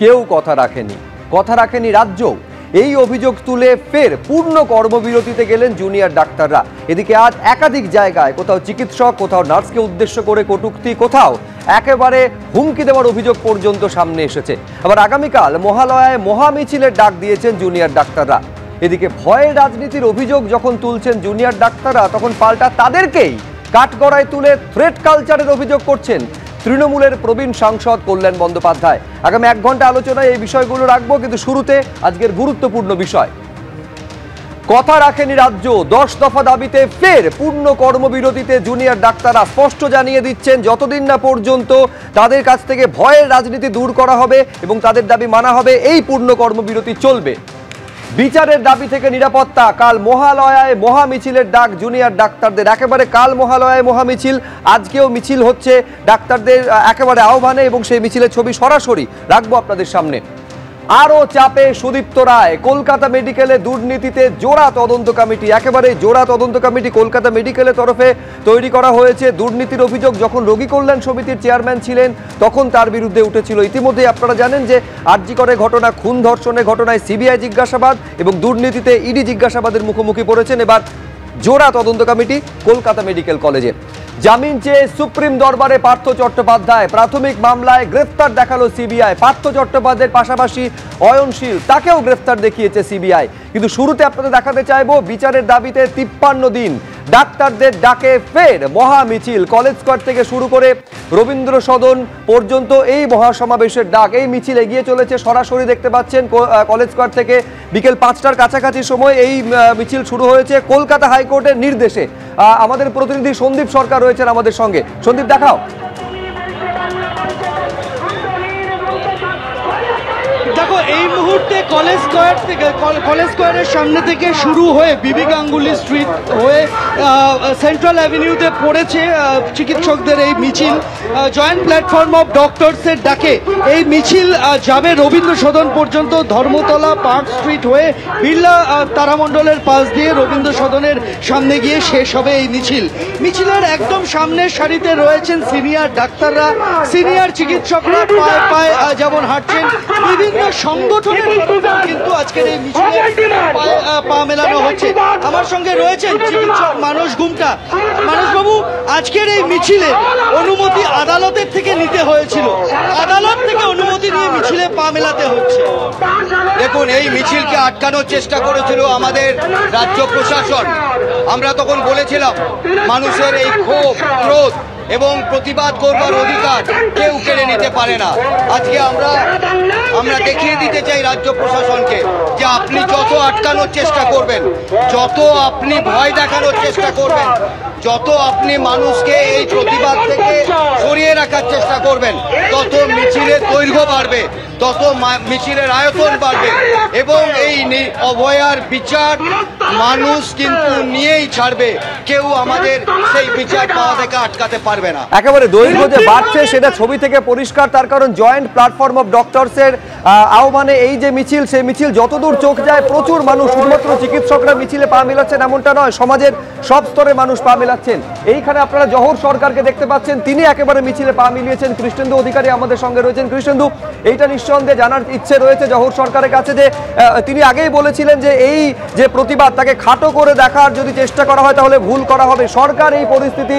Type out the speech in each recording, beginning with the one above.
কেউ কথা রাখেনি রাজ্য। এই অভিযোগ তুলে ফের পূর্ণ কর্মবিরতিতে গেলেন জুনিয়র ডাক্তাররা। এদিকে আজ একাধিক জায়গায় কোথাও চিকিৎসক, কোথাও নার্সকে উদ্দেশ্য করে কটূক্তি, কোথাও একেবারে হুমকি দেওয়ার অভিযোগ পর্যন্ত সামনে এসেছে। আবার আগামীকাল মহালয়ায় মহামিছিলের ডাক দিয়েছেন জুনিয়র ডাক্তাররা। এদিকে ভয়ের রাজনীতির অভিযোগ যখন তুলছেন জুনিয়র ডাক্তাররা, তখন পাল্টা তাদেরকেই কাঠগড়ায় তুলে থ্রেট কালচারের অভিযোগ করছেন তৃণমূলের প্রবীণ সাংসদ কল্যাণ বন্দ্যোপাধ্যায়। আগামী 1 ঘন্টা আলোচনায় এই বিষয়গুলো রাখবো, কিন্তু শুরুতে আজকের গুরুত্বপূর্ণ বিষয়। কথা রাখেনি রাজ্য, 10 দফা দাবিতে ফের পূর্ণ কর্মবিরতিতে জুনিয়র ডাক্তাররা স্পষ্ট জানিয়ে দিচ্ছেন যতদিন না পর্যন্ত তাদের কাছ থেকে ভয়ের রাজনীতি দূর করা হবে এবং তাদের দাবি মানা হবে, এই পূর্ণ কর্মবিরতি চলবে। বিচারের দাবি থেকে নিরাপত্তা, কাল মহালয়ায় মহামিছিলের ডাক জুনিয়র ডাক্তারদের। একেবারে কাল মহালয়ায় মহামিছিল, আজকেও মিছিল হচ্ছে ডাক্তারদের একেবারে আহ্বানে, এবং সেই মিছিলের ছবি সরাসরি রাখবো আপনাদের সামনে। আরও চাপে সুদীপ্ত রায়, কলকাতা মেডিকেলে দুর্নীতিতে জোড়া তদন্ত কমিটি। একেবারে জোড়া তদন্ত কমিটি কলকাতা মেডিকেলের তরফে তৈরি করা হয়েছে। দুর্নীতির অভিযোগ যখন রোগী কল্যাণ সমিতির চেয়ারম্যান ছিলেন তখন তার বিরুদ্ধে উঠেছিল। ইতিমধ্যেই আপনারা জানেন যে আরজি করে ঘটনা, খুন ধর্ষণের ঘটনায় সিবিআই জিজ্ঞাসাবাদ এবং দুর্নীতিতে ইডি জিজ্ঞাসাবাদের মুখোমুখি পড়েছেন এবার জোড়া তদন্ত কমিটি কলকাতা মেডিকেল কলেজে। জামিন চেয়ে সুপ্রিম দরবারে পার্থ চট্টোপাধ্যায়, প্রাথমিক মামলায় গ্রেফতার দেখালো সিবিআই। পার্থ চট্টোপাধ্যায়ের পাশাপাশি অয়নশীল, তাকেও গ্রেফতার দেখিয়েছে সিবিআই। কিন্তু শুরুতে আপনাদের দেখাতে চাইবো বিচারের দাবিতে 53 দিন ডাক্তারদের ডাকে ফের মহামিছিল। কলেজ স্কোয়ার থেকে শুরু করে রবীন্দ্র সদন পর্যন্ত এই মহাসমাবেশের ডাক। এই মিছিল এগিয়ে চলেছে, সরাসরি দেখতে পাচ্ছেন কলেজ স্কোয়ার থেকে বিকেল 5টার কাছাকাছি সময় এই মিছিল শুরু হয়েছে কলকাতা হাইকোর্টের নির্দেশে। আমাদের প্রতিনিধি সন্দীপ সরকার রয়েছেন আমাদের সঙ্গে। সন্দীপ, দেখাও। দেখো, এই মুহূর্তে কলেজ স্কোয়ারের সামনে থেকে শুরু হয়ে বিবি গাঙ্গুলি স্ট্রিট হয়ে সেন্ট্রাল অ্যাভিনিউতে পড়েছে চিকিৎসকদের এই মিছিল। জয়েন্ট প্ল্যাটফর্ম অফ ডক্টরসের ডাকে এই মিছিল যাবে রবীন্দ্র সদন পর্যন্ত, ধর্মতলা পার্ক স্ট্রিট হয়ে বিড়লা তারামণ্ডলের পাশ দিয়ে রবীন্দ্র সদনের সামনে গিয়ে শেষ হবে এই মিছিল। মিছিলের একদম সামনের সারিতে রয়েছেন সিনিয়র ডাক্তাররা, সিনিয়র চিকিৎসকরা পায়ে পায়ে যেমন হাঁটছেন। বিভিন্ন সংগঠনের কিন্তু আজকের এই মিছিলে পা মেলানো হচ্ছে। আমার সঙ্গে রয়েছেন চিকিৎসক মানস গুমটা। মানসবাবু, আজকের এই মিছিলে অনুমতি আদালতের থেকে নিতে হয়েছিল, আদালত থেকে অনুমতি নিয়ে মিছিলে পা মেলাতে হচ্ছে। দেখুন, এই মিছিলকে আটকানোর চেষ্টা করেছিল আমাদের রাজ্য প্রশাসন। আমরা তখন বলেছিলাম মানুষের এই ক্ষোভ, ক্রোধ এবং প্রতিবাদ করবার অধিকার কেউ কেড়ে নিতে পারে না। আজকে আমরা দেখিয়ে দিতে চাই রাজ্য প্রশাসনকে যে আপনি যত আটকানোর চেষ্টা করবেন, যত আপনি ভয় দেখানোর চেষ্টা করবেন, যত আপনি মানুষকে এই প্রতিবাদ থেকে সরিয়ে রাখার চেষ্টা করবেন, তত মিছিলের দৈর্ঘ্য বাড়বে, তত মিছিলের আয়তন বাড়বে, এবং এই অভয়ার বিচার মানুষ কিন্তু নিয়েই ছাড়বে। কেউ আমাদের সেই বিচার পাওয়া থেকে আটকাতে পারবে না। একেবারে দৈর্ঘ্য যে বাড়ছে সেটা ছবি থেকে পরিষ্কার, তার কারণ জয়েন্ট প্ল্যাটফর্ম অফ ডক্টরসের আহ্বানে এই যে মিছিল, সেই মিছিল যতদূর চোখ যায় প্রচুর মানুষ, শুধুমাত্র চিকিৎসকরা মিছিলে পা মেলাচ্ছেন এমনটা নয়, সমাজের সব স্তরে মানুষ পা মেলাচ্ছেন। এইখানে আপনারা জহর সরকারকে দেখতে পাচ্ছেন, তিনি একেবারে মিছিলে পা মিলিয়েছেন। কৃষ্ণেন্দু অধিকারী আমাদের সঙ্গে রয়েছেন। কৃষ্ণেন্দু, এইটা নিঃসন্দেহে জানার ইচ্ছে রয়েছে জহর সরকারের কাছে যে তিনি আগেই বলেছিলেন যে এই যে প্রতিবাদ তাকে খাটো করে দেখার যদি চেষ্টা করা হয় তাহলে ভুল করা হবে। সরকার এই পরিস্থিতি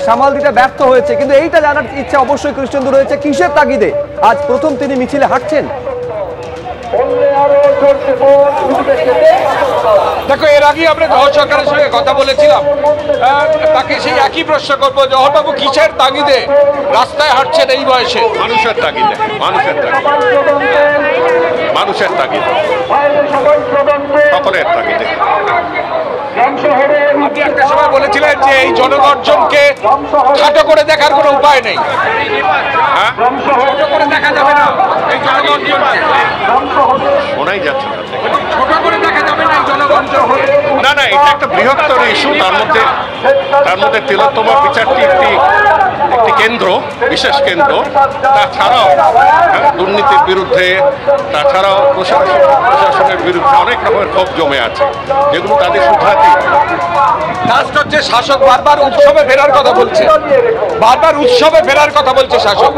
সামাল দিতে ব্যর্থ হয়েছে, কিন্তু এইটা জানার ইচ্ছা অবশ্যই কৃষ্ণেন্দু রয়েছে, কিসের তাগিদে আজ প্রথম তিনি মিছিলে হাঁটছেন? দেখো, এর আগে আমরা জহর সরকারের সঙ্গে কথা বলেছিলাম, তাকে সেই একই প্রশ্ন করবো, জহরবাবু কিসের তাগিদে রাস্তায় হাঁটছেন এই বয়সে? মানুষের তাগিদে, মানুষের তাগিদে, মানুষের তাগিদে, সকলের তাগিদে। আপনি একটা সময় বলেছিলেন যে এই জনগর্জনকে খাটো করে দেখার কোনো উপায় নেই। হ্যাঁ, ছোট করে দেখা যাবে না এই জনগর্জন, শোনাই যাচ্ছে না, ছোট করে দেখা যাবে না এই জনগর্জন। না না, এটা একটা বৃহত্তর ইস্যু। তার মধ্যে তিলোত্তমার বিচারটি একটি কেন্দ্র, বিশেষ কেন্দ্র। তাছাড়াও দুর্নীতির বিরুদ্ধে, তাছাড়াও প্রশাসনের বিরুদ্ধে অনেক রকমের ক্ষোভ জমে আছে, যেগুলো তাদের শুধরাতে। লাস্ট হচ্ছে শাসক বারবার উৎসবে ফেরার কথা বলছে, বারবার উৎসবে ফেরার কথা বলছে শাসক।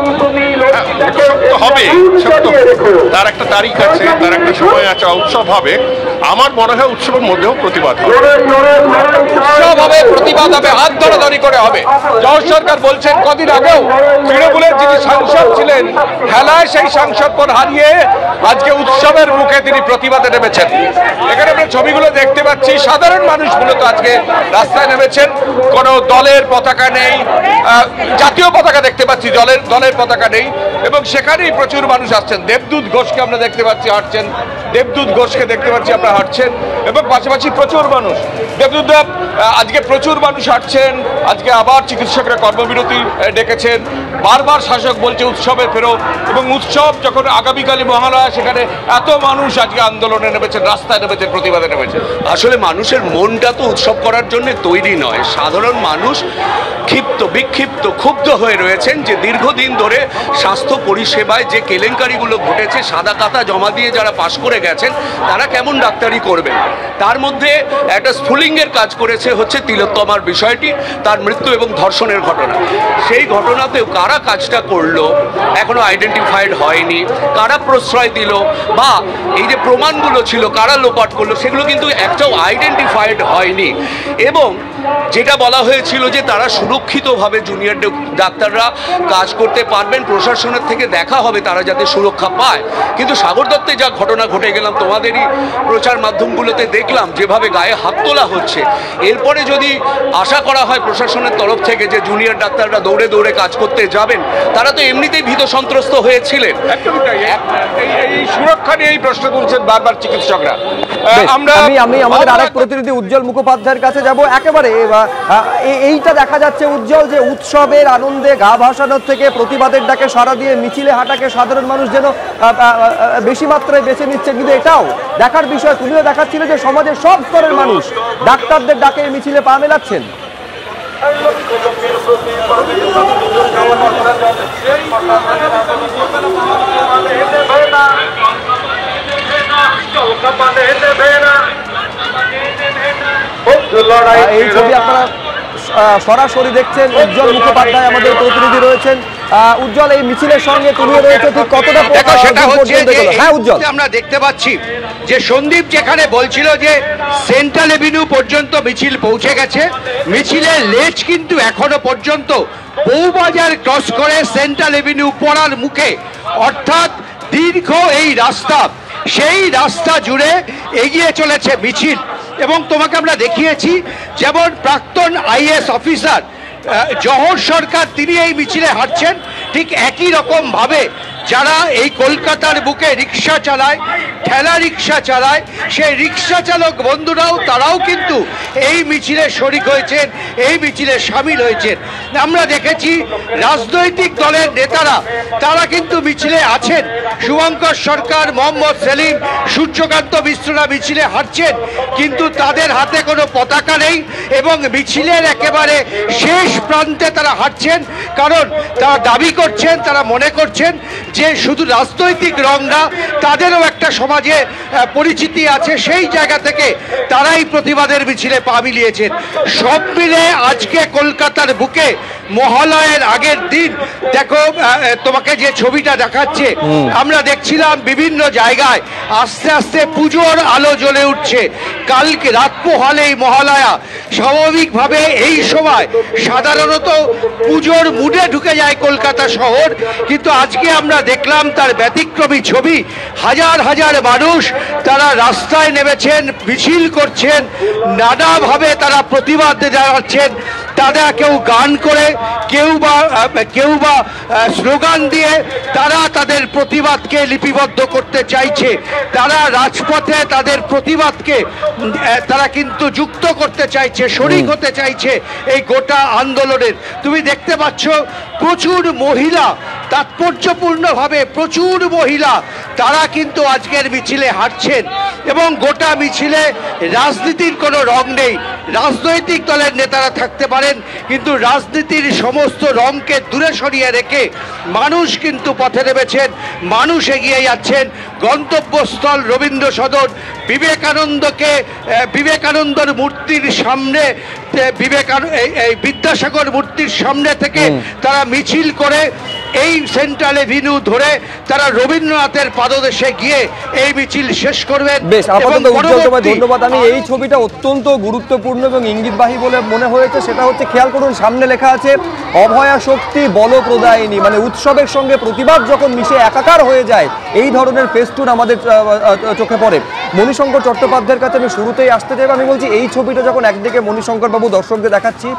সত্য হবে, সত্য তার একটা তারিখ আছে, তার একটা সময় আছে, উৎসব হবে। আমার মনে হয় উৎসবের মধ্যেও প্রতিবাদ হবে, উৎসব হবে, প্রতিবাদ হবে, হাত ধরাধরি করে হবে। জওহর সরকার বলছেন কদিন আগেও তৃণমূলের যিনি সাংসদ ছিলেন খেলায় সেই সাংসদপদ হারিয়ে আজকে উৎসবের মুখে তিনি প্রতিবাদে নেমেছেন। এখানে আমরা ছবিগুলো দেখতে পাচ্ছি, সাধারণ মানুষ মূলত আজকে রাস্তায় নেমেছেন। কোনো দলের পতাকা নেই, জাতীয় পতাকা দেখতে পাচ্ছি, দলের পতাকা নেই, এবং সেখানেই প্রচুর মানুষ আসছেন। দেবদূত ঘোষকে আমরা দেখতে পাচ্ছি হাঁটছেন, দেবদূত ঘোষকে দেখতে পাচ্ছি আমরা হাঁটছেন, এবং পাশাপাশি প্রচুর মানুষ। দেবদূত আজকে প্রচুর মানুষ হাঁটছেন। আজকে আবার চিকিৎসকরা কর্মবিরতি ডেকেছেন। বারবার শাসক বলছে উৎসবে ফেরো, এবং উৎসব যখন আগামীকালই মহালয়া, সেখানে এত মানুষ আজকে আন্দোলনে নেমেছেন, রাস্তায় নেমেছেন, প্রতিবাদে নেমেছেন। আসলে মানুষের মনটা তো উৎসব করার জন্য তৈরি নয়। সাধারণ মানুষ ক্ষিপ্ত, বিক্ষিপ্ত, ক্ষুব্ধ হয়ে রয়েছেন যে দীর্ঘদিন ধরে স্বাস্থ্য পরিষেবায় যে কেলেঙ্কারিগুলো ঘটেছে, সাদা কাতা জমা দিয়ে যারা পাশ করে গেছেন তারা কেমন ডাক্তারি করবেন। তার মধ্যে একটা স্ফুলিঙ্গের কাজ করেছে হচ্ছে তিলোত্তমার বিষয়টি, তার মৃত্যু এবং ধর্ষণের ঘটনা। সেই ঘটনাতেও কারা কাজটা করলো এখনো আইডেন্টিফাইড হয়নি, কারা প্রশ্রয় দিল বা এই যে প্রমাণগুলো ছিল কারা লোপাট করলো, সেগুলো কিন্তু একটাও আইডেন্টিফাইড হয়নি। এবং যেটা বলা হয়েছিল যে তারা সুরক্ষিতভাবে জুনিয়র ডাক্তাররা কাজ করতে পারবেন, প্রশাসনের থেকে দেখা হবে তারা যাতে সুরক্ষা পায়। কিন্তু সাগর দত্তে যা ঘটনা ঘটে গেলাম, তোমাদেরই প্রচার মাধ্যমগুলোতে দেখলাম যেভাবে গায়ে হাত তোলা হচ্ছে। এরপরে যদি আশা করা হয় প্রশাসনের তরফ থেকে যে জুনিয়র ডাক্তাররা দৌড়ে দৌড়ে কাজ করতে যাবেন, তারা তো এমনিতেই ভীত সন্ত্রস্ত হয়েছিলেন। এই সুরক্ষা নিয়ে এই প্রশ্ন তুলছেন বারবার চিকিৎসকরা। আমি আমাদের আরেক প্রতিনিধি উজ্জ্বল মুখোপাধ্যায়ের কাছে যাব। একেবারে এইটা দেখা যাচ্ছে উজ্জ্বল, যে উৎসবের আনন্দে গা ভাসানোর থেকে প্রতিবাদের ডাকে সাড়া দিয়ে মিছিলে হাঁটাকে সাধারণ মানুষ যেন বেশি মাত্রায় বেছে নিচ্ছে। কিন্তু এটাও দেখার বিষয়, তুমিও দেখাচ্ছিলে যে সমাজের সব স্তরের মানুষ ডাক্তারদের ডাকে মিছিলে পা মেলাচ্ছেন। এই ছবি আপনারা সরাসরি দেখছেন, উজ্জ্বল মুখোপাধ্যায় আমাদের প্রতিনিধি রয়েছেন। উজ্জ্বল, এই মিছিলের সঙ্গে তুমিও রয়েছে, ঠিক কতটা? দেখো, সেটা হচ্ছে হ্যাঁ উজ্জ্বল, আমরা দেখতে পাচ্ছি যে সন্দীপ যেখানে বলছিল যে সেন্ট্রাল এভিনিউ পর্যন্ত মিছিল পৌঁছে গেছে, মিছিলের লেজ কিন্তু এখনো পর্যন্ত বউবাজার ক্রস করে সেন্ট্রাল এভিনিউ পড়ার মুখে, অর্থাৎ দীর্ঘ এই রাস্তা, সেই রাস্তা জুড়ে এগিয়ে চলেছে মিছিল। এবং তোমাকে আমরা দেখিয়েছি যেমন প্রাক্তন আইএএস অফিসার জওহর সরকার, তিনি এই মিছিলে হাঁটছেন। ঠিক একই রকম ভাবে যারা এই কলকাতার বুকে রিক্সা চালায়, ঠেলা রিক্সা চালায়, সেই রিক্সা চালক বন্ধুরাও তারাও কিন্তু এই মিছিলে শরিক হয়েছেন, এই মিছিলে সামিল হয়েছেন। আমরা দেখেছি রাজনৈতিক দলের নেতারা তারা কিন্তু মিছিলে আছেন। শুভঙ্কর সরকার, মোহাম্মদ সেলিম, সূর্যকান্ত মিশ্ররা মিছিলে হাঁটছেন, কিন্তু তাদের হাতে কোনো পতাকা নেই এবং মিছিলের একেবারে শেষ প্রান্তে তারা হাঁটছেন। কারণ তারা দাবি করছেন, তারা মনে করছেন যে শুধু রাজনৈতিক রং না, তাদেরও একটা সমাজে পরিচিতি আছে, সেই জায়গা থেকে তারাই প্রতিবাদের মিছিলে পা মিলিয়েছেন। সব মিলে আজকে কলকাতার বুকে মহালয়ের আগের দিন দেখো, তোমাকে যে ছবিটা দেখাচ্ছে, আমরা দেখছিলাম বিভিন্ন জায়গায় আস্তে আস্তে পুজোর আলো জ্বলে উঠছে। কালকে রাত পোহালেই মহালয়া, স্বাভাবিকভাবে এই সময় সাধারণত পুজোর মুডে ঢুকে যায় কলকাতা শহর, কিন্তু আজকে আমরা দেখলাম তার ব্যতিক্রমী ছবি। হাজার হাজার মানুষ তারা রাস্তায় নেমেছেন, মিছিল করছেন, নানাভাবে তারা প্রতিবাদ জানাচ্ছেন। তারা কেউ গান করে, কেউ বা স্লোগান দিয়ে তারা তাদের প্রতিবাদকে লিপিবদ্ধ করতে চাইছে। তারা রাজপথে তাদের প্রতিবাদকে তারা কিন্তু যুক্ত করতে চাইছে, শরিক হতে চাইছে এই গোটা আন্দোলনের। তুমি দেখতে পাচ্ছ প্রচুর মহিলা, তাৎপর্যপূর্ণভাবে প্রচুর মহিলা তারা কিন্তু আজকের মিছিলে হাঁটছেন এবং গোটা মিছিলে রাজনীতির কোনো রং নেই। রাজনৈতিক দলের নেতারা থাকতে পারেন, কিন্তু রাজনীতির সমস্ত রংকে দূরে সরিয়ে রেখে মানুষ কিন্তু পথে নেমেছেন, মানুষ এগিয়ে যাচ্ছেন। গন্তব্যস্থল রবীন্দ্র সদন, বিবেকানন্দর মূর্তির সামনে, বিদ্যাসাগর মূর্তির সামনে থেকে তারা মিছিল করে এই সেন্ট্রাল এভিনিউ ধরে তারা রবীন্দ্রনাথের পাদদেশে গিয়ে এই মিছিল শেষ করবেন। বেশ, আপাতত উজ্জ্বল তোমায় ধন্যবাদ। আমি এই ছবিটা অত্যন্ত গুরুত্বপূর্ণ এবং ইঙ্গিতবাহী বলে মনে হয়েছে, সেটা হচ্ছে খেয়াল করুন সামনে লেখা আছে অভয়া শক্তি বল প্রদায়িনী, মানে উৎসবের সঙ্গে প্রতিবাদ যখন মিশে একাকার হয়ে যায় এই ধরনের ফেস্টুন আমাদের চোখে পড়ে। মণিশঙ্কর চট্টোপাধ্যায়ের কাছে আমি শুরুতেই আসতে চাই। আমি বলছি এই ছবিটা যখন একদিকে মণিশঙ্কর বাবু দর্শকদের দেখাচ্ছি,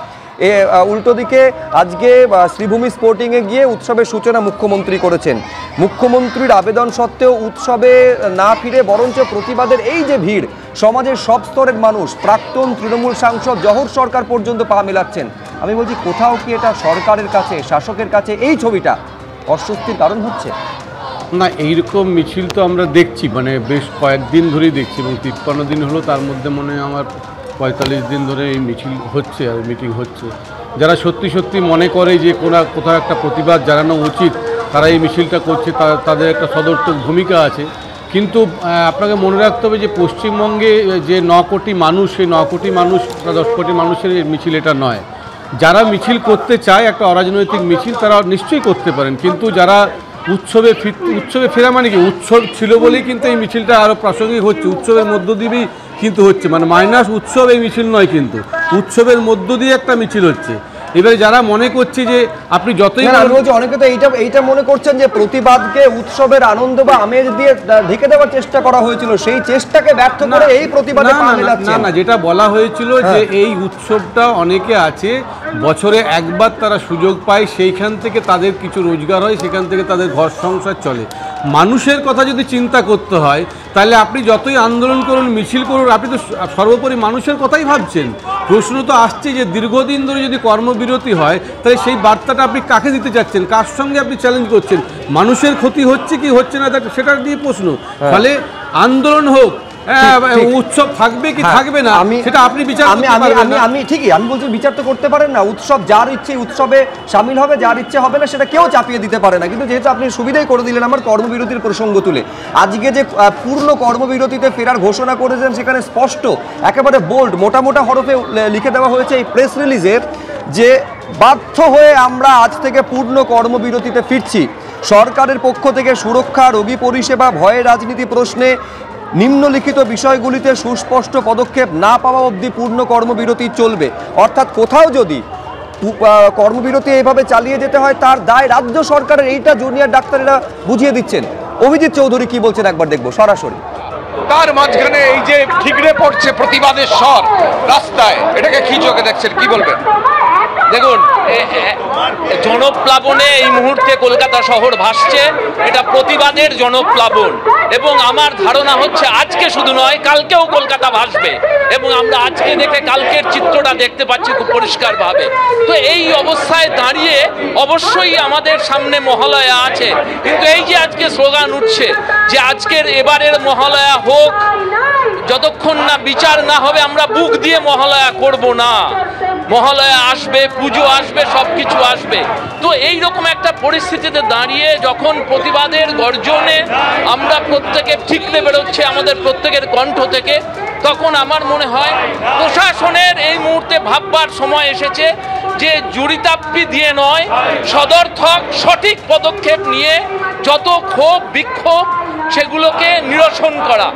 উল্টো দিকে আজকে শ্রীভূমি স্পোর্টিংয়ে গিয়ে উৎসবের সূচনা মুখ্যমন্ত্রী করেছেন। মুখ্যমন্ত্রীর আবেদন সত্ত্বেও উৎসবে না ফিরে বরঞ্চ প্রতিবাদের এই যে ভিড়, সমাজের সব স্তরের মানুষ, প্রাক্তন তৃণমূল সাংসদ জহর সরকার পর্যন্ত পা মেলাচ্ছেন। আমি বলছি কোথাও কি এটা সরকারের কাছে, শাসকের কাছে এই ছবিটা অস্বস্তির কারণ হচ্ছে? না, এইরকম মিছিল তো আমরা দেখছি, মানে বেশ কয়েকদিন ধরেই দেখছি, এবং 53 দিন হলো, তার মধ্যে মনে হয় আমার 45 দিন ধরে এই মিছিল হচ্ছে আর মিটিং হচ্ছে। যারা সত্যি সত্যি মনে করে যে কোথাও একটা প্রতিবাদ জানানো উচিত, তারা এই মিছিলটা করছে, তাদের একটা সদর্থক ভূমিকা আছে। কিন্তু আপনাকে মনে রাখতে হবে যে পশ্চিমবঙ্গে যে 9 কোটি মানুষ, সেই 9 কোটি মানুষ, 10 কোটি মানুষের মিছিল এটা নয়। যারা মিছিল করতে চায় একটা অরাজনৈতিক মিছিল, তারা নিশ্চয়ই করতে পারেন, কিন্তু যারা উৎসবে ফেরা, মানে কি উৎসব ছিল বলেই কিন্তু এই মিছিলটা আরও প্রাসঙ্গিক হচ্ছে, উৎসবের মধ্য দিয়েই কিন্তু হচ্ছে, মানে মাইনাস উৎসব এই মিছিল নয়, কিন্তু উৎসবের মধ্য দিয়ে একটা মিছিল হচ্ছে। এবারে যারা মনে করছে যে আপনি যতই অনেকে তো এইটা মনে করছেন যে প্রতিবাদকে উৎসবের আনন্দ বা আমেজ দিয়ে ঢেকে দেওয়ার চেষ্টা করা হয়েছিল, সেই চেষ্টাকে ব্যর্থ করে এই প্রতিবাদে পা মেলাচ্ছেন। না, যেটা বলা হয়েছিল যে এই উৎসবটা অনেকে আছে বছরে একবার তারা সুযোগ পায়, সেইখান থেকে তাদের কিছু রোজগার হয়, সেখান থেকে তাদের ঘর সংসার চলে। মানুষের কথা যদি চিন্তা করতে হয় তাহলে আপনি যতই আন্দোলন করুন, মিছিল করুন, আপনি তো সর্বোপরি মানুষের কথাই ভাবছেন। প্রশ্ন তো আসছে যে দীর্ঘদিন ধরে যদি কর্মবিরতি হয় তাহলে সেই বার্তাটা আপনি কাকে দিতে চাচ্ছেন, কার সঙ্গে আপনি চ্যালেঞ্জ করছেন? মানুষের ক্ষতি হচ্ছে কি হচ্ছে না সেটা নিয়ে প্রশ্ন। ফলে আন্দোলন হোক, উৎসব থাকবে কি থাকবে না সেটা আপনি বিচার আমি ঠিকই আমি বলছি বিচার তো করতে পারেন না। উৎসব যার ইচ্ছে উৎসবে সামিল হবে, যার ইচ্ছে হবে না সেটা কেউ চাপিয়ে দিতে পারে না। কিন্তু যেহেতু আপনি সুবিধাই করে দিলেন আমার কর্মবিরতির প্রসঙ্গ তুলে, আজকে যে পূর্ণ কর্মবিরতিতে ফেরার ঘোষণা করেছেন সেখানে স্পষ্ট একেবারে বোল্ড মোটা মোটা হরফে লিখে দেওয়া হয়েছে এই প্রেস রিলিজে যে বাধ্য হয়ে আমরা আজ থেকে পূর্ণ কর্মবিরতিতে ফিরছি। সরকারের পক্ষ থেকে সুরক্ষা, রোগী পরিষেবা, ভয়ের রাজনীতি প্রশ্নে নিম্নলিখিত বিষয়গুলিতে সুস্পষ্ট পদক্ষেপ না পাওয়া অবধি পূর্ণ কর্মবিরতি চলবে। অর্থাৎ কোথাও যদি কর্মবিরতি এইভাবে চালিয়ে যেতে হয় তার দায় রাজ্য সরকারের, এইটা জুনিয়র ডাক্তারেরা বুঝিয়ে দিচ্ছেন। অভিজিৎ চৌধুরী কি বলছেন একবার দেখবো সরাসরি। তার মাঝখানে এই যে ঠিকরে পড়ছে প্রতিবাদের স্বর রাস্তায়, এটাকে কি চোখে দেখছেন, কি বলবেন? দেখুন, জনপ্লাবনে এই মুহূর্তে কলকাতা শহর ভাসছে, এটা প্রতিবাদের জনপ্লাবন, এবং আমার ধারণা হচ্ছে আজকে শুধু নয় কালকেও কলকাতা ভাসবে, এবং আমরা আজকে দেখে কালকের চিত্রটা দেখতে পাচ্ছি খুব পরিষ্কারভাবে। তো এই অবস্থায় দাঁড়িয়ে অবশ্যই আমাদের সামনে মহালয়া আছে, কিন্তু এই যে আজকে স্লোগান উঠছে যে আজকের এবারের মহালয়া হোক, যতক্ষণ না বিচার না হবে আমরা বুক দিয়ে মহালয়া করব না। মহালয়া আসবে, পুজো আসবে, সব কিছু আসবে। তো এই রকম একটা পরিস্থিতিতে দাঁড়িয়ে যখন প্রতিবাদের গর্জনে আমরা প্রত্যেকে ঠিকরে বেরোচ্ছে আমাদের প্রত্যেকের কণ্ঠ থেকে, তখন আমার মনে হয় প্রশাসনের এই মুহূর্তে ভাববার সময় এসেছে যে জুড়িতাপ্পি দিয়ে নয়, সদর্থক সঠিক পদক্ষেপ নিয়ে যত ক্ষোভ বিক্ষোভ সেগুলোকে নিরসন করা।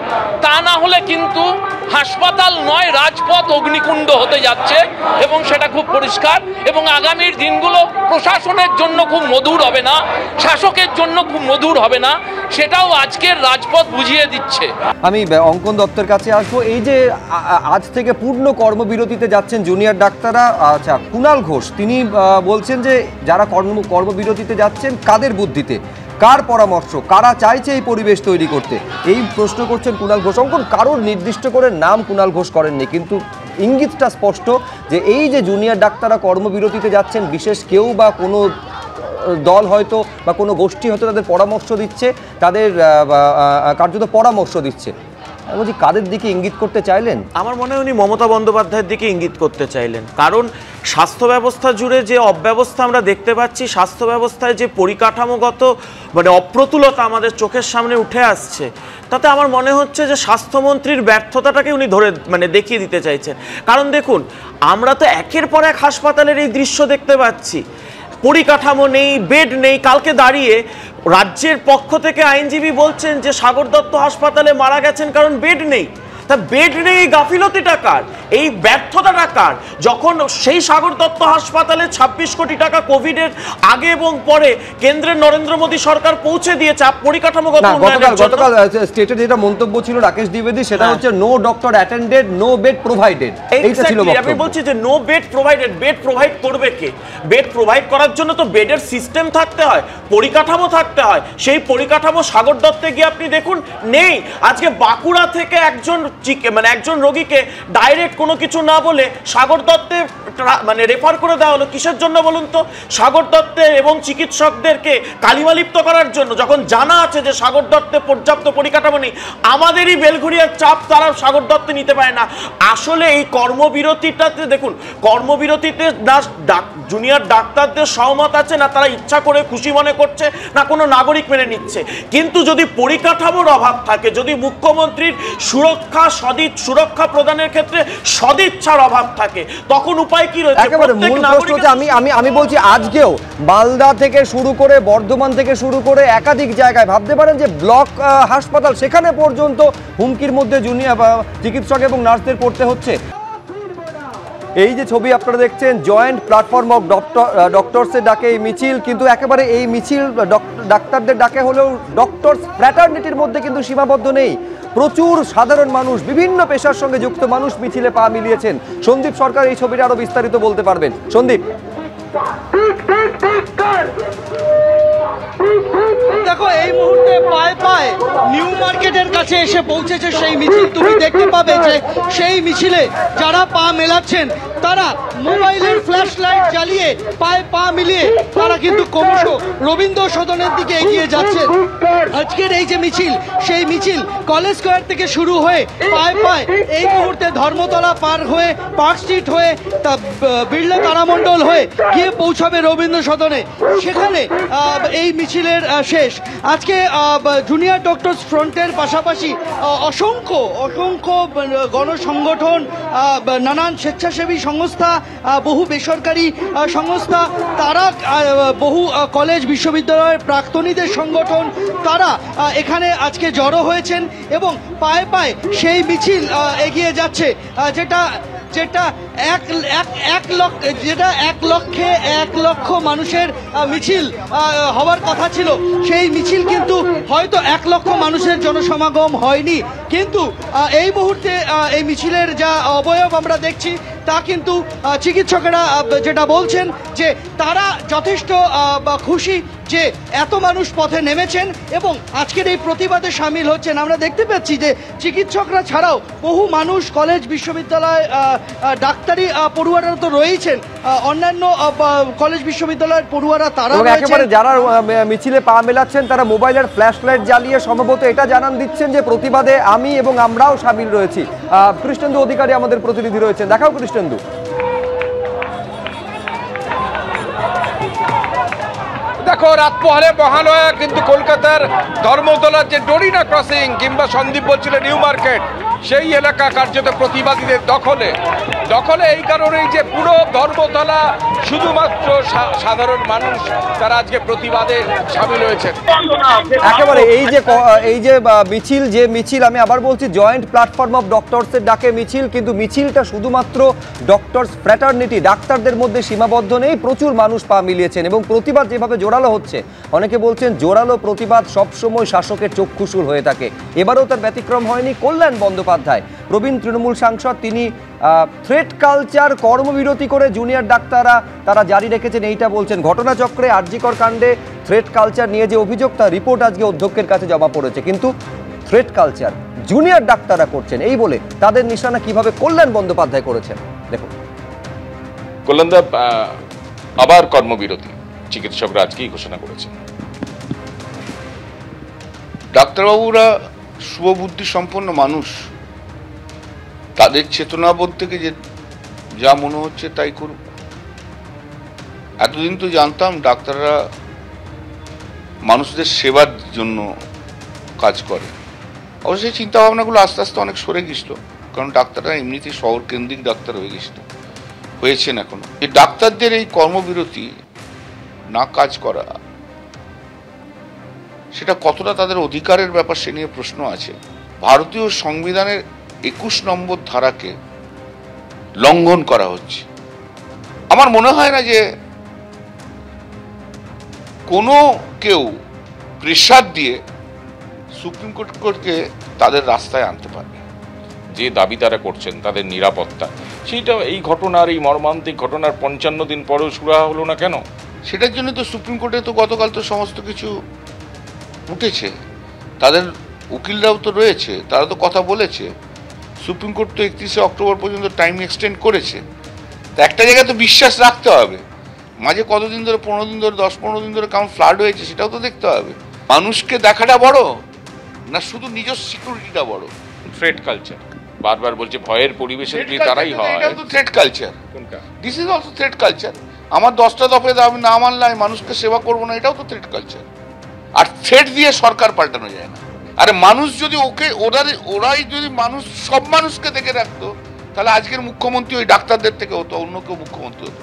তা না হলে কিন্তু হাসপাতাল নয় রাজপথ অগ্নিকুণ্ড হতে যাচ্ছে, এবং সেটা খুব পরিষ্কার। এবং আগামীর দিনগুলো প্রশাসনের জন্য খুব মধুর হবে না, শাসকের জন্য খুব মধুর হবে না, সেটাও আজকের রাজপথ বুঝিয়ে দিচ্ছে। আমি অঙ্কন দত্তের কাছে আসবো। এই যে আজ থেকে পূর্ণ কর্মবিরতিতে যাচ্ছেন জুনিয়র ডাক্তাররা, আচ্ছা কুণাল ঘোষ তিনি বলছেন যে যারা কর্মবিরতিতে যাচ্ছেন কাদের বুদ্ধিতে, কার পরামর্শ, কারা চাইছে এই পরিবেশ তৈরি করতে, এই প্রশ্ন করছেন কুণাল ঘোষ। অঙ্কন কারোর নির্দিষ্ট করে নাম কুণাল ঘোষ করেননি, কিন্তু ইঙ্গিতটা স্পষ্ট যে এই যে জুনিয়র ডাক্তাররা কর্মবিরতিতে যাচ্ছেন বিশেষ কেউ বা কোনো দল হয়তো বা কোনো গোষ্ঠী হয়তো তাদের পরামর্শ দিচ্ছে, তাদের কার্যত পরামর্শ দিচ্ছে। বলছি কাদের দিকে ইঙ্গিত করতে চাইলেন? আমার মনে হয় উনি মমতা বন্দ্যোপাধ্যায়ের দিকে ইঙ্গিত করতে চাইলেন, কারণ স্বাস্থ্য ব্যবস্থা জুড়ে যে অব্যবস্থা আমরা দেখতে পাচ্ছি, স্বাস্থ্য ব্যবস্থায় যে পরিকাঠামোগত মানে অপ্রতুলতা আমাদের চোখের সামনে উঠে আসছে, তাতে আমার মনে হচ্ছে যে স্বাস্থ্যমন্ত্রীর ব্যর্থতাটাকে উনি ধরে মানে দেখিয়ে দিতে চাইছেন। কারণ দেখুন, আমরা তো একের পর এক হাসপাতালের এই দৃশ্য দেখতে পাচ্ছি। পরিকাঠামো নেই, বেড নেই। কালকে দাঁড়িয়ে রাজ্যের পক্ষ থেকে আইনজীবী বলছেন যে সাগর দত্ত হাসপাতালে মারা গেছেন কারণ বেড নেই। তা বেড নেই, এই গাফিলতিটা কার, এই ব্যর্থতাটা কার? যখন সেই সাগর দত্ত হাসপাতালে 26 কোটি টাকা কোভিডের আগে এবং পরে কেন্দ্রের নরেন্দ্র মোদী সরকার পৌঁছে দিয়েছে পরিকাঠামোগত উন্নয়নের জন্য। গতকাল স্টেটের যেটা মন্তব্য ছিল রাকেশ দ্বিবেদী, সেটা হচ্ছে no doctor attended, no bed provided. এইটা ছিল বক্তব্য। আমি বলছি যে no bed provided. Bed provide করবে কে? বেড প্রোভাইড করার জন্য তো বেডের সিস্টেম থাকতে হয়, পরিকাঠামো থাকতে হয়। সেই পরিকাঠামো সাগর দত্তে গিয়ে আপনি দেখুন নেই। আজকে বাঁকুড়া থেকে একজন রোগীকে ডাইরেক্ট কোনো কিছু না বলে সাগর দত্তে রেফার করে দেওয়া হলো। কিসের জন্য বলুন তো? সাগর দত্তের এবং চিকিৎসকদেরকে কালিমালিপ্ত করার জন্য, যখন জানা আছে যে সাগর দত্তে পর্যাপ্ত পরিকাঠামো নেই। আমাদেরই বেলঘরিয়ার চাপ তারা সাগর দত্তে নিতে পারে না। আসলে এই কর্মবিরতিটাতে দেখুন, কর্মবিরতিতে না জুনিয়র ডাক্তারদের সহমত আছে, না তারা ইচ্ছা করে খুশি মনে করছে, না কোনো নাগরিক মেনে নিচ্ছে। কিন্তু যদি পরিকাঠামোর অভাব থাকে, যদি মুখ্যমন্ত্রীর সুরক্ষা প্রদানের ক্ষেত্রে সদিচ্ছার অভাব থাকে, তখন উপায় কি রয়েছে? একেবারে মূল প্রশ্ন হচ্ছে, আমি বলছি আজকেও মালদা থেকে শুরু করে বর্ধমান থেকে শুরু করে একাধিক জায়গায় ভাবতে পারেন যে ব্লক হাসপাতাল, সেখানে পর্যন্ত হুমকির মধ্যে জুনিয়র চিকিৎসক এবং নার্সদের পড়তে হচ্ছে। এই যে ছবি আপনারা দেখছেন, জয়েন্ট প্ল্যাটফর্ম অফ ডক্টরসের ডাকে এই মিছিল, কিন্তু একেবারে এই মিছিল ডাক্তারদের ডাকে হলেও ডক্টরস ফ্র্যাটার্নিটির মধ্যে কিন্তু সীমাবদ্ধ নেই। প্রচুর সাধারণ মানুষ, বিভিন্ন পেশার সঙ্গে যুক্ত মানুষ মিছিলে পা মিলিয়েছেন। সন্দীপ সরকার এই ছবিটা আরো বিস্তারিত বলতে পারবেন। সন্দীপ। দেখো, এই মুহূর্তে পায়ে পায়ে নিউ মার্কেটের কাছে এসে পৌঁছেছে সেই মিছিল। তুমি দেখতে পাবে যে সেই মিছিলে যারা পা মেলাচ্ছেন তারা মোবাইলের ফ্ল্যাশ লাইট জ্বালিয়ে পায়ে পা মিলিয়ে তারা কিন্তু ক্রমশ রবীন্দ্র সদনের দিকে এগিয়ে যাচ্ছেন। আজকের এই যে মিছিল, সেই মিছিল কলেজ স্কয়ার থেকে শুরু হয়ে পায়ে পায়ে এই মুহূর্তে ধর্মতলা পার হয়ে, পার্ক স্ট্রিট হয়ে, বিড়লা তারামণ্ডল হয়ে গিয়ে পৌঁছাবে রবীন্দ্র সদনে। সেখানে এই মিছিলের শেষ। আজকে জুনিয়র ডক্টরস ফ্রন্টের পাশাপাশি অসংখ্য গণসংগঠন, নানান স্বেচ্ছাসেবী সংস্থা, বহু বেসরকারি সংস্থা, তারা বহু কলেজ বিশ্ববিদ্যালয়ের প্রাক্তনীদের সংগঠন, তারা এখানে আজকে জড়ো হয়েছেন এবং পায়ে পায়ে সেই মিছিল এগিয়ে যাচ্ছে। যেটা 1 লক্ষ মানুষের মিছিল হওয়ার কথা ছিল, সেই মিছিল কিন্তু হয়তো 1 লক্ষ মানুষের জনসমাগম হয়নি। কিন্তু এই মুহূর্তে এই মিছিলের যা অবয়ব আমরা দেখছি, তা কিন্তু চিকিৎসকেরা যেটা বলছেন যে তারা যথেষ্ট খুশি যে এত মানুষ পথে নেমেছেন এবং আজকের এই প্রতিবাদে সামিল হচ্ছেন। আমরা দেখতে পাচ্ছি যে চিকিৎসকরা ছাড়াও বহু মানুষ, কলেজ বিশ্ববিদ্যালয় ডাক্তারি পড়ুয়ারা তো রয়েছেন, অন্যান্য কলেজ বিশ্ববিদ্যালয়ের পড়ুয়ারা তারা একেবারে যারা মিছিলে পা মেলাচ্ছেন তারা মোবাইলের ফ্ল্যাশ লাইট জ্বালিয়ে সম্ভবত এটা জানান দিচ্ছেন যে প্রতিবাদে আমি এবং আমরাও সামিল রয়েছি। কৃষ্ণেন্দু অধিকারী আমাদের প্রতিনিধি রয়েছেন, দেখাও কৃষ্ণেন্দু। দেখো, রাত পোহালে মহালয়া কিন্তু কলকাতার ধর্মতলার যে ডরিনা ক্রসিং কিংবা সন্দীপ বলছিল নিউ মার্কেট, সেই এলাকা কার্যত প্রতিবাদীদের দখলে। এই কারণেই যে পুরো ধর্মতলা শুধুমাত্র সাধারণ মানুষ তারা আজকে প্রতিবাদে সামিল হয়েছেন। একেবারে এই যে মিছিল আমি আবার বলছি, জয়েন্ট প্ল্যাটফর্ম অফ ডক্টরসের ডাকে মিছিল, কিন্তু মিছিলটা শুধুমাত্র ডক্টরস ফ্র্যাটার্নিটি, ডাক্তারদের মধ্যে সীমাবদ্ধ নেই। প্রচুর মানুষ পা মিলিয়েছেন এবং প্রতিবাদ যেভাবে জোরালো হচ্ছে, অনেকে বলছেন জোরালো প্রতিবাদ সবসময় শাসকের চক্ষুশূল হয়ে থাকে। এবারেও তার ব্যতিক্রম হয়নি। কল্যাণ বন্দ্যোপাধ্যায়, প্রবীণ তৃণমূল সাংসদ, তিনি থ্রেট কালচার কর্মবিরতি করে জুনিয়র ডাক্তাররা তারা জারি রেখেছেন, এইটা বলছেন। ঘটনাচক্রে আরজিকর কাণ্ডে থ্রেট কালচার নিয়ে যে অভিযোগ, তার রিপোর্ট আজকে অধ্যক্ষের কাছে জমা পড়েছে। কিন্তু থ্রেট কালচার জুনিয়র ডাক্তাররা করছেন এই বলে তাদের নিশানা কিভাবে কল্যাণ বন্দ্যোপাধ্যায় করেছেন দেখুন। কল্যাণদা, আবার কর্মবিরতি চিকিৎসকরা আজকেই ঘোষণা করেছেন। ডাক্তারবাবুরা শুভবুদ্ধি সম্পন্ন মানুষ, তাদের চেতনাবোধ থেকে যে যা মনে হচ্ছে তাই করুক। এতদিন তো জানতাম ডাক্তাররা মানুষদের সেবার জন্য কাজ করে। অবশ্যই চিন্তা ভাবনাগুলো আস্তে আস্তে অনেক সরে গেছিল, কারণ ডাক্তাররা এমনিতেই শহর কেন্দ্রিক ডাক্তার হয়েছেন এখনো। এই ডাক্তারদের এই কর্মবিরতি না কাজ করা, সেটা কতটা তাদের অধিকারের ব্যাপার সে নিয়ে প্রশ্ন আছে। ভারতীয় সংবিধানের 21 নম্বর ধারাকে লঙ্ঘন করা হচ্ছে। আমার মনে হয় না যে কোনো কেউ প্রেসার দিয়ে সুপ্রিম কোর্টকে তাদের রাস্তায় আনতে পারবে। যে দাবি তারা করছেন তাদের নিরাপত্তা, সেইটা এই ঘটনার, এই মর্মান্তিক ঘটনার 55 দিন পরেও সুরাহা হলো না কেন? সেটার জন্য তো সুপ্রিম কোর্টে তো গতকাল তো সমস্ত কিছু উঠেছে, তাদের উকিলরাও তো রয়েছে, তারা তো কথা বলেছে। সুপ্রিম কোর্ট তো 31শে অক্টোবর পর্যন্ত টাইম এক্সটেন্ড করেছে। তা একটা জায়গায় তো বিশ্বাস রাখতে হবে। মাঝে কতদিন ধরে, 15 দিন ধরে, 10-15 দিন ধরে কেমন ফ্লাড হয়েছে সেটাও তো দেখতে হবে। মানুষকে দেখাটা বড় না শুধু নিজস্ব সিকিউরিটিটা বড়? থ্রেট কালচার, বারবার বলছে ভয়ের পরিবেশের যে তারাই হয়। এটা তো থ্রেট কালচার। কোনটা? This is also threat culture. আমার 10টা দফে আমি না মানলে আমি মানুষকে সেবা করবো না, এটাও তো থ্রেট কালচার। আর থ্রেট দিয়ে সরকার পাল্টানো যায় না। আরে মানুষ যদি ওরাই যদি মানুষ সব মানুষকে দেখে রাখতো, তাহলে আজকের মুখ্যমন্ত্রী ওই ডাক্তারদের থেকে হতো, অন্য কেউ মুখ্যমন্ত্রী হতো।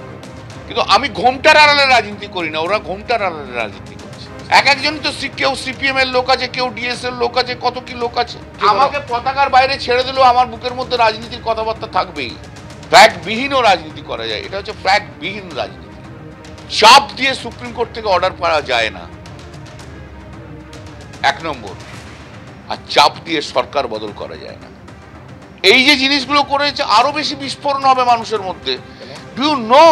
কিন্তু আমি ঘোমটার আড়ালে রাজনীতি করি না, ওরা ঘোমটার আড়ালে রাজনীতি করছে। এক একজন তো কেউ সিপিএম এর লোক আছে, কেউ ডিএস এর লোক আছে, কত কি লোক আছে। আমাকে পতাকার বাইরে ছেড়ে দিলেও আমার বুকের মধ্যে রাজনীতির কথাবার্তা থাকবেই। ফ্ল্যাগবিহীনও রাজনীতি করা যায়, এটা হচ্ছে ফ্ল্যাগবিহীন রাজনীতি। চাপ দিয়ে সুপ্রিম কোর্ট থেকে অর্ডার পাওয়া যায় না, 1 নম্বর। আর চাপ দিয়ে সরকার বদল করা যায় না। এই যে জিনিসগুলো করেছে, আরো বেশি বিস্ফোরণ হবে মানুষের মধ্যে। ডু ইউ নো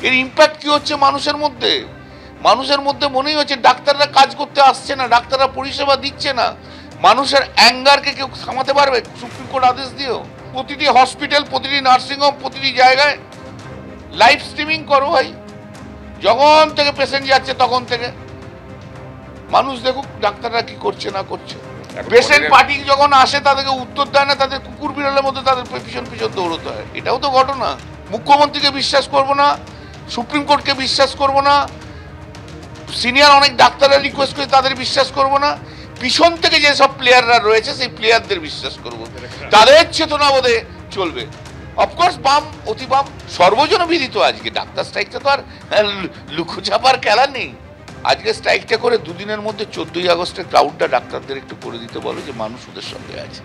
এর ইম্প্যাক্ট কি হচ্ছে মানুষের মধ্যে? মানুষের মধ্যে মনেই হচ্ছে ডাক্তাররা কাজ করতে আসছে না, ডাক্তাররা পরিষেবা দিচ্ছে না। মানুষের অ্যাঙ্গারকে কেউ থামাতে পারবে সুপ্রিম কোর্ট আদেশ দিয়েও? প্রতিটি হসপিটাল, প্রতিটি নার্সিংহোম, প্রতিটি জায়গায় লাইভ স্ট্রিমিং করো ভাই। যখন থেকে পেশেন্ট যাচ্ছে তখন থেকে মানুষ দেখুক ডাক্তাররা কি করছে না করছে। পেশেন্ট পার্টি যখন আসে তাদেরকে উত্তর দেয় না, তাদের কুকুর বিড়ালের মধ্যে তাদের পিছন পিছন দৌড়তে হয়। এটাও তো ঘটনা। মুখ্যমন্ত্রীকে বিশ্বাস করবো না, সুপ্রিম কোর্টকে বিশ্বাস করবো না, সিনিয়র অনেক ডাক্তাররা রিকোয়েস্ট করে তাদের বিশ্বাস করবো না, পিছন থেকে যেসব প্লেয়াররা রয়েছে সেই প্লেয়ারদের বিশ্বাস করবো। তাদের চেতনাবোধে চলবে। অফকোর্স বাম, অতি বাম, সর্বজন বিদিত। আজকে ডাক্তার স্ট্রাইকটা তো আর লুকোচাপার খেলা নেই। আজকে স্ট্রাইকটা করে 2 দিনের মধ্যে 14ই আগস্টের ক্রাউডটা ডাক্তারদের একটু করে দিতে বলো, যে মানুষ ওদের সঙ্গে আছে।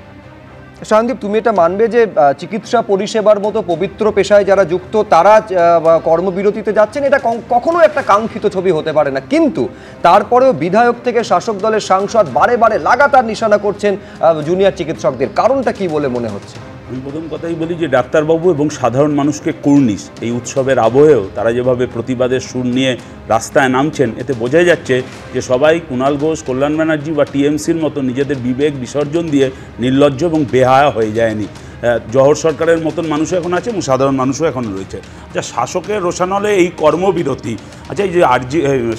শায়নদীপ, তুমি এটা মানবে যে চিকিৎসা পরিষেবার মতো পবিত্র পেশায় যারা যুক্ত তারা কর্মবিরতিতে যাচ্ছেন, এটা কখনো একটা কাঙ্ক্ষিত ছবি হতে পারে না, কিন্তু তারপরেও বিধায়ক থেকে শাসক দলের সাংসদ বারে বারে লাগাতার নিশানা করছেন জুনিয়র চিকিৎসকদের। কারণটা কি বলে মনে হচ্ছে? আমি প্রথম কথাই বলি যে ডাক্তারবাবু এবং সাধারণ মানুষকে কুর্নিশ এই উৎসবের আবহেও তারা যেভাবে প্রতিবাদের সুর নিয়ে রাস্তায় নামছেন, এতে বোঝা যাচ্ছে যে সবাই কুণাল ঘোষ, কল্যাণ ব্যানার্জি বা টিএমসির মতো নিজেদের বিবেক বিসর্জন দিয়ে নির্লজ্জ এবং বেহায়া হয়ে যায়নি। জহর সরকারের মতন মানুষও এখন আছে এবং সাধারণ মানুষও এখন রয়েছে। আচ্ছা, শাসকের রোশানলে এই কর্মবিরতি, আচ্ছা এই যে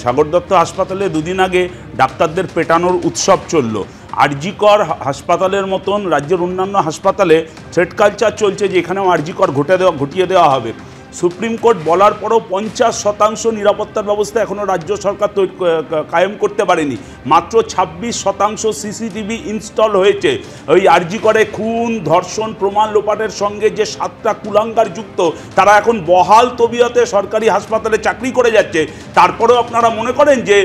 সাগর দত্ত হাসপাতালে 2 দিন আগে ডাক্তারদের পেটানোর উৎসব চললো, আরজিকর হাসপাতালের মতন রাজ্যের অন্যান্য হাসপাতালে থ্রেট কালচার চলছে যে এখানেও আরজিকর ঘটিয়ে দেওয়া হবে। সুপ্রিম কোর্ট বলার পরও 50% নিরাপত্তার ব্যবস্থা এখনও রাজ্য সরকার কায়েম করতে পারেনি। মাত্র 26% সিসিটিভি ইনস্টল হয়েছে। ওই আরজি করে খুন, ধর্ষণ, প্রমাণ লোপাটের সঙ্গে যে 7টা কুলাঙ্গার যুক্ত, তারা এখন বহাল তবিয়তে সরকারি হাসপাতালে চাকরি করে যাচ্ছে। তারপরেও আপনারা মনে করেন যে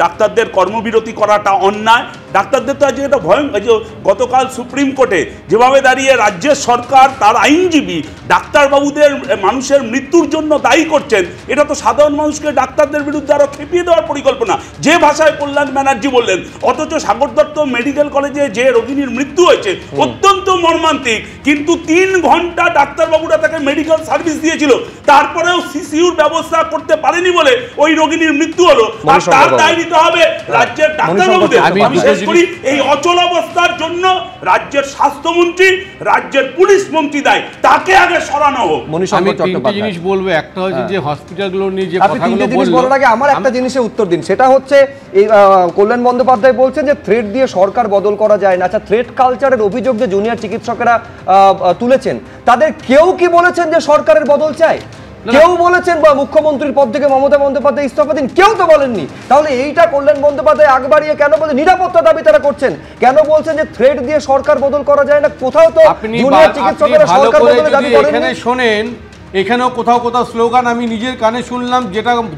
ডাক্তারদের কর্মবিরতি করাটা অন্যায়? ডাক্তারদের তো আজকে এটা ভয়ঙ্কর। গতকাল সুপ্রিম কোর্টে যেভাবে দাঁড়িয়ে রাজ্যের সরকার তার আইনজীবী ডাক্তারবাবুদের মানুষের মৃত্যুর জন্য দায়ী করছেন, এটা তো সাধারণ মানুষকে ডাক্তারদের বিরুদ্ধে আরো খেপিয়ে দেওয়ার পরিকল্পনা, যে ভাষায় কল্যাণ ব্যানার্জি বললেন। অথচ সাগর দত্ত মেডিকেল কলেজে যে রোগিনীর মৃত্যু হয়েছে অত্যন্ত মর্মান্তিক, কিন্তু 3 ঘন্টা ডাক্তারবাবুরা তাকে মেডিকেল সার্ভিস দিয়েছিল, তারপরেও সিসিইউর ব্যবস্থা করতে পারেনি বলে ওই রোগিনীর মৃত্যু হলো। আর তার দায় নিতে হবে রাজ্যের ডাক্তারবাবুদের। আমি শেষ করি, এই অচল অবস্থার জন্য রাজ্যের স্বাস্থ্যমন্ত্রী, রাজ্যের পুলিশ মন্ত্রী দায়ী, তাকে আগে সরানো হোক। আমি 3টে জিনিস বলবো। একটা হচ্ছে যে হসপিটালগুলো নিয়ে যে কথাগুলো বলার আগে আমার একটা জিনিসে উত্তর দিন, সেটা হচ্ছে এই কল্যাণ বন্দ্যোপাধ্যায় বলছেন যে থ্রেট দিয়ে সরকার বদল করা যায় না। আচ্ছা, থ্রেট কালচারের অভিযোগ যে জুনিয়র চিকিৎসকেরা তুলেছেন, তাদের কেউ কি বলেছেন যে সরকারের বদল চায়? কেউ বলেছেন বা মুখ্যমন্ত্রীর পদ থেকে মমতা বন্দ্যোপাধ্যায় ইস্তফা দিন? কেউ তো বলেননি। তাহলে এইটা কল্যাণ বন্দ্যোপাধ্যায় আগ বাড়িয়ে কেন বলে নিরাপত্তা দাবি তারা করছেন? কেন বলছেন যে থ্রেট দিয়ে সরকার বদল করা যায় না? কোথাও তো জুনিয়র চিকিৎসকেরা সরকার বদলের দাবি করেননি। এখানে শোনেন, এখানেও কোথাও কোথাও স্লোগান আমি নিজের কানে শুনলাম,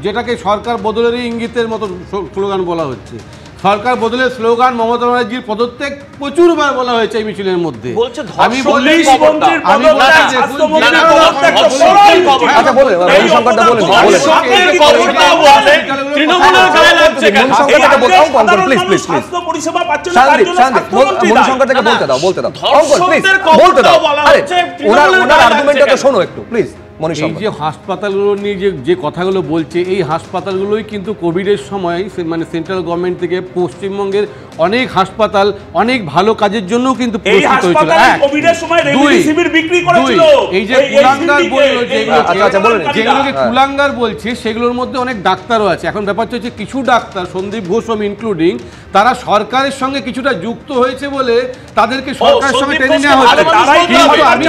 যেটাকে সরকার বদলেরই ইঙ্গিতের মতো স্লোগান বলা হচ্ছে। সরকার বদলের স্লোগান মমতা ব্যানার্জির পদত্যাগ প্রচুরবার বলা হয়েছে এই মিছিলের মধ্যে। আমি শোনো একটু প্লিজ। এই যে হাসপাতালগুলো নিয়ে যে কথাগুলো বলছে, এই হাসপাতালগুলোই কিন্তু কোভিডের সময় মানে সেন্ট্রাল গভর্নমেন্ট থেকে পশ্চিমবঙ্গের অনেক হাসপাতাল অনেক ভালো কাজের জন্য কিন্তু পুরস্কৃত হয়েছিল। এই যে কুলাঙ্গার বললো, যেগুলোকে কুলাঙ্গার বলছে সেগুলোর মধ্যে অনেক ডাক্তারও আছে। এখন ব্যাপারটা হচ্ছে কিছু ডাক্তার, সন্দীপ ঘোষম ইনক্লুডিং, তারা সরকারের সঙ্গে কিছুটা যুক্ত হয়েছে বলে তাদেরকে সরকারের সঙ্গে টেনে নেওয়া হচ্ছে। আমি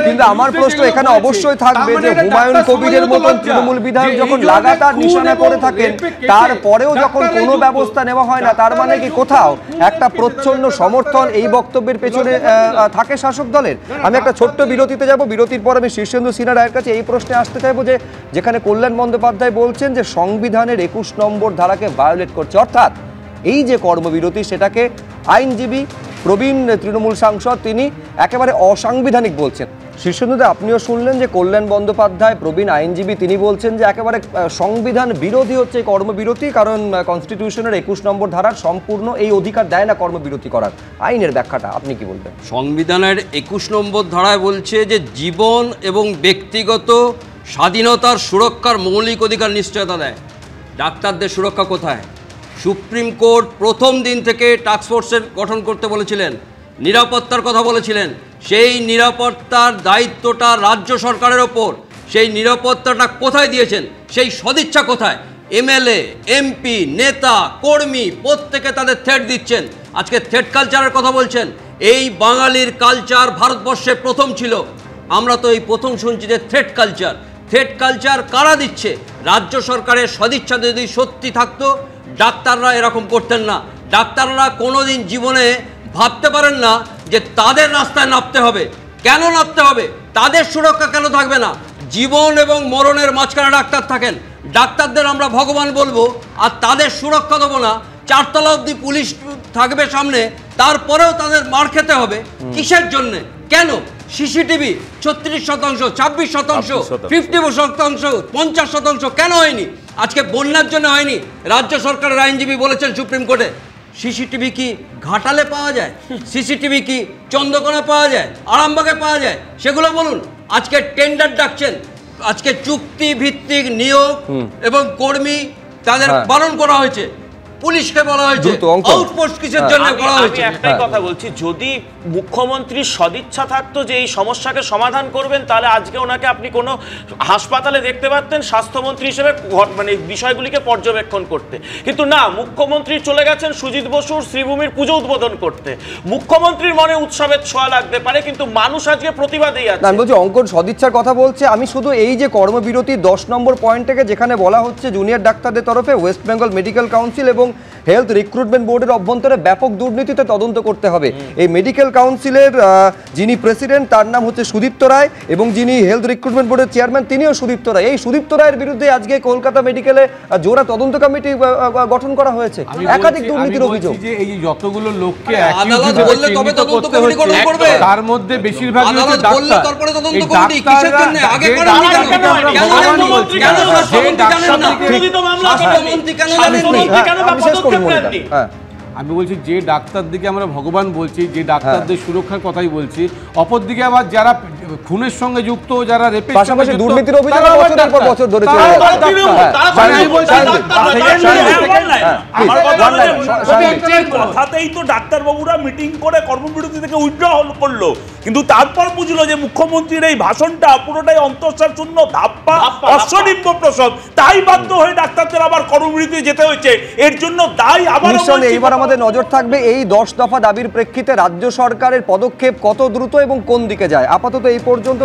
কিন্তু আমার প্রশ্ন এখানে অবশ্যই থাকবে যে হুমায়ুন কবিরের মতন তৃণমূল বিধায়ক যখন লাগাতার নিশানা করে থাকেন, তারপরেও যখন কোনো ব্যবস্থা নেওয়া হয় না, তার মানে কি কোথাও একটা প্রচ্ছন্ন সমর্থন এই বক্তব্যের পেছনে থাকে শাসক দলের? আমি একটা ছোট্ট বিরতিতে যাব, বিরতির পর আমি শীর্ষেন্দু সিনহা রায়ের কাছে এই প্রশ্নে আসতে চাইবো যে যেখানে কল্যাণ বন্দ্যোপাধ্যায় বলছেন যে সংবিধানের 21 নম্বর ধারাকে ভায়োলেট করছে, অর্থাৎ এই যে কর্মবিরতি সেটাকে আইনজীবী প্রবীণ তৃণমূল সাংসদ তিনি একেবারে অসাংবিধানিক বলছেন। শীর্ষেন্দুতে আপনিও শুনলেন যে কল্যাণ বন্দ্যোপাধ্যায় প্রবীণ আইনজীবী তিনি বলছেন যে একেবারে সংবিধান বিরোধী হচ্ছে এই কর্মবিরতি, কারণ কনস্টিটিউশনের 21 নম্বর ধারার সম্পূর্ণ এই অধিকার দেয় না কর্মবিরতি করার। আইনের ব্যাখ্যাটা আপনি কি বলবেন? সংবিধানের 21 নম্বর ধারায় বলছে যে জীবন এবং ব্যক্তিগত স্বাধীনতার সুরক্ষার মৌলিক অধিকার নিশ্চয়তা দেয়। ডাক্তারদের সুরক্ষা কোথায়? সুপ্রিম কোর্ট প্রথম দিন থেকে টাস্কফোর্সের গঠন করতে বলেছিলেন, নিরাপত্তার কথা বলেছিলেন। সেই নিরাপত্তার দায়িত্বটা রাজ্য সরকারের ওপর। সেই নিরাপত্তাটা কোথায় দিয়েছেন? সেই সদিচ্ছা কোথায়? এমএলএ, এমপি, নেতা, কর্মী প্রত্যেকে তাদের থ্রেট দিচ্ছেন। আজকে থ্রেট কালচারের কথা বলছেন। এই বাঙালির কালচার ভারতবর্ষে প্রথম ছিল। আমরা তো এই প্রথম শুনছি যে থ্রেট কালচার। থ্রেট কালচার কারা দিচ্ছে? রাজ্য সরকারের সদিচ্ছা যদি সত্যি থাকতো ডাক্তাররা এরকম করতেন না। ডাক্তাররা কোনোদিন জীবনে ভাবতে পারেন না যে তাদের রাস্তায় নামতে হবে। কেন নামতে হবে? তাদের সুরক্ষা কেন থাকবে না? জীবন এবং মরণের মাঝখানে ডাক্তার থাকেন। ডাক্তারদের আমরা ভগবান বলবো আর তাদের সুরক্ষা দেবো না? 4 তলা অবধি পুলিশ থাকবে সামনে, তারপরেও তাদের মার খেতে হবে। কিসের জন্যে? কেন? সিসিটিভি 36%, 26%, 50%, 50% কেন হয়নি? আজকে বন্যার জন্য হয়নি। রাজ্য সরকারের আইনজীবী বলেছেন সুপ্রিম কোর্টে, সিসিটিভি কি ঘাটালে পাওয়া যায়? সিসিটিভি কি চন্দ্রকোনা পাওয়া যায়? আরামবাগে পাওয়া যায়? সেগুলো বলুন। আজকে টেন্ডার ডাকছেন, আজকে চুক্তি ভিত্তিক নিয়োগ এবং কর্মী তাদের বারণ করা হয়েছে। পুলিশকে বলা হয়েছে আউটপোস্ট কিসের জন্য করা হয়েছে? একটাই কথা বলছি, যদি মুখ্যমন্ত্রীর সদিচ্ছা থাকতো যে এই সমস্যাকে সমাধান করবেন, তাহলে আজকে ওনাকে আপনি কোনো হাসপাতালে দেখতে পারতেন স্বাস্থ্যমন্ত্রী হিসেবে মানে বিষয়গুলিকে পর্যবেক্ষণ করতে। কিন্তু না, মুখ্যমন্ত্রী চলে গেছেন সুজিত বসুর শ্রীভূমির পুজো উদ্বোধন করতে। মুখ্যমন্ত্রীর মনে উৎসবের ছোঁয়া লাগতে পারে, কিন্তু মানুষ আজকে প্রতিবাদেই আছে। আমি বলছি অঙ্কন সদিচ্ছার কথা বলছে। আমি শুধু এই যে কর্মবিরতি 10 নম্বর পয়েন্ট থেকে যেখানে বলা হচ্ছে জুনিয়র ডাক্তারদের তরফে ওয়েস্ট বেঙ্গল মেডিকেল কাউন্সিল এবং হেলথ রিক্রুটমেন্ট বোর্ডের অভ্যন্তরে ব্যাপক দুর্নীতিতে তদন্ত করতে হবে। এই মেডিকেল কাউন্সিলের যিনি প্রেসিডেন্ট তার নাম হচ্ছে সুদীপ্ত রায় এবং যিনি হেলথ রিক্রুটমেন্ট বোর্ডের চেয়ারম্যান তিনিও সুদীপ্ত রায়। এই সুদীপ্ত রায়ের বিরুদ্ধে আজকে কলকাতা মেডিকেলে জোড়া তদন্ত কমিটি গঠন করা হয়েছে। একাধিক দুর্নীতির অভিযোগ। যে এই যতগুলো লোককে তার মধ্যে বেশিরভাগ আমি বলছি যে ডাক্তার দিকে আমরা ভগবান বলছি, যে ডাক্তারদের সুরক্ষার কথাই বলছি, অপরদিকে আবার যারা খুনের সঙ্গে যুক্ত, যারা রেপের পাশাপাশি দুর্নীতির অভিযোগ বছরের পর বছর ধরে চলে যাচ্ছে। কথাতেই তো ডাক্তারবাবুরা মিটিং করে কর্মবিরতি থেকে উইথড্র করলো, কিন্তু তারপর বুঝলো যে মুখ্যমন্ত্রীর এই ভাষণটা পুরোটাই অন্তঃসার শূন্য, ধাপ্পা, অশ্বনিম্ব প্রসব। তাই বাধ্য হয়ে ডাক্তারদের আবার কর্মবিরতি যেতে হয়েছে। এর জন্য দায়ী আবার এইবার আমাদের নজর থাকবে এই 10 দফা দাবির প্রেক্ষিতে রাজ্য সরকারের পদক্ষেপ কত দ্রুত এবং কোন দিকে যায়। আপাতত এই পর্যন্ত।